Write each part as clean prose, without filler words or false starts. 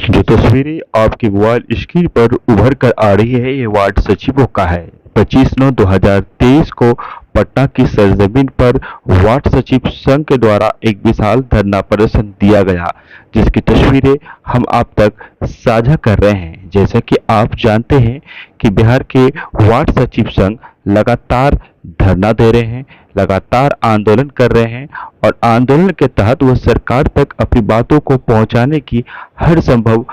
जो तस्वीरें आपके मोबाइल स्क्रीन पर उभर कर आ रही है ये वार्ड सचिवों का है। 25/9/2023 को पटना की सरजमीन पर वार्ड सचिव संघ के द्वारा एक विशाल धरना प्रदर्शन दिया गया, जिसकी तस्वीरें हम आप तक साझा कर रहे हैं। जैसा कि आप जानते हैं कि बिहार के वार्ड सचिव संघ लगातार धरना दे रहे हैं, लगातार आंदोलन कर रहे हैं और आंदोलन के तहत वह सरकार तक अपनी बातों को पहुंचाने की हर संभव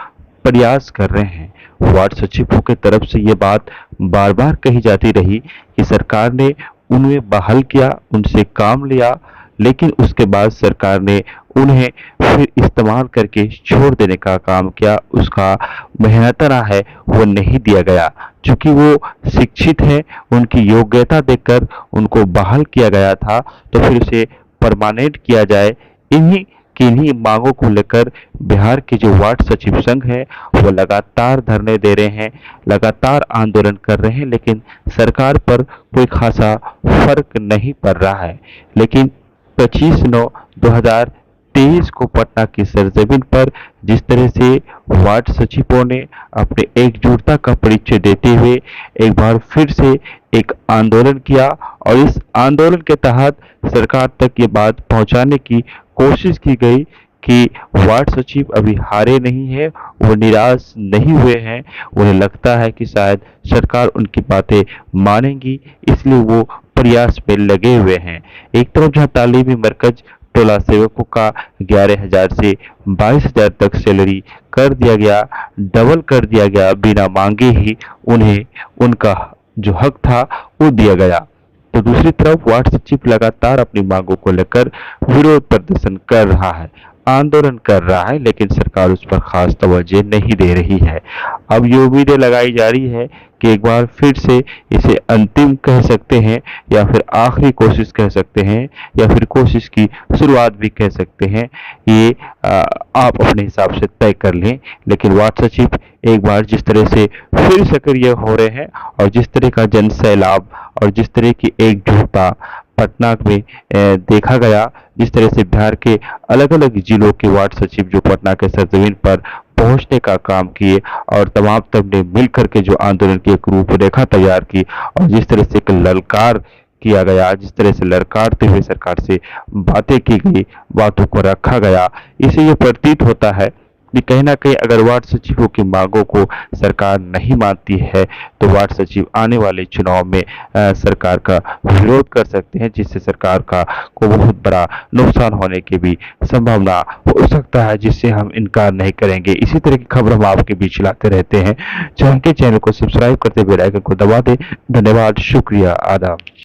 प्रयास कर रहे हैं। वार्ड सचिवों की तरफ से ये बात बार बार कही जाती रही कि सरकार ने उन्हें बहाल किया, उनसे काम लिया, लेकिन उसके बाद सरकार ने उन्हें फिर इस्तेमाल करके छोड़ देने का काम किया। उसका मेहनताना है वो नहीं दिया गया। चूंकि वो शिक्षित हैं, उनकी योग्यता देखकर उनको बहाल किया गया था, तो फिर उसे परमानेंट किया जाए। किन्हीं मांगों को लेकर बिहार के जो वार्ड सचिव संघ है वो लगातार धरने दे रहे हैं, लगातार आंदोलन कर रहे हैं, लेकिन सरकार पर कोई खासा फर्क नहीं पड़ रहा है। लेकिन 25/9/2023 को पटना की सरजमीन पर जिस तरह से वार्ड सचिवों ने अपने एकजुटता का परिचय देते हुए एक बार फिर से एक आंदोलन किया और इस आंदोलन के तहत सरकार तक ये बात पहुंचाने की कोशिश की गई कि वार्ड सचिव अभी हारे नहीं है, वो निराश नहीं हुए हैं। उन्हें लगता है कि शायद सरकार उनकी बातें मानेगी, इसलिए वो प्रयास में लगे हुए हैं। एक तरफ जहां तालीमी मरकज टोला सेवकों का 11,000 से 22,000 तक सैलरी कर दिया गया, डबल कर दिया गया, बिना मांगे ही उन्हें उनका जो हक था वो दिया गया, तो दूसरी तरफ वार्ड सचिव लगातार अपनी मांगों को लेकर विरोध प्रदर्शन कर रहा है, आंदोलन कर रहा है, लेकिन सरकार उस पर खास तवज्जो नहीं दे रही है। अब ये उम्मीदें लगाई जा रही है कि एक बार फिर से इसे अंतिम कह सकते हैं या फिर आखिरी कोशिश कह सकते हैं या फिर कोशिश की शुरुआत भी कह सकते हैं। ये आप अपने हिसाब से तय कर लें। लेकिन वार्ड सचिव एक बार जिस तरह से फिर सक्रिय हो रहे हैं और जिस तरह का जन सैलाब और जिस तरह की एकजुटता पटना में देखा गया, जिस तरह से बिहार के अलग अलग जिलों के वार्ड सचिव जो पटना के सरजमीन पर पहुंचने का काम किए और तमाम सबने मिलकर के जो आंदोलन की एक रूपरेखा तैयार की और जिस तरह से एक ललकार किया गया, जिस तरह से ललकारते हुए सरकार से बातें की गई, बातों को रखा गया, इससे ये प्रतीत होता है कि कहीं ना कहीं अगर वार्ड सचिवों की मांगों को सरकार नहीं मानती है तो वार्ड सचिव आने वाले चुनाव में सरकार का विरोध कर सकते हैं, जिससे सरकार का को बहुत बड़ा नुकसान होने की भी संभावना हो सकता है, जिससे हम इनकार नहीं करेंगे। इसी तरह की खबर हम आपके बीच लाते रहते हैं। चाहे चैनल को सब्सक्राइब करते बेल आइकन को दबा दें। धन्यवाद, शुक्रिया, आदाब।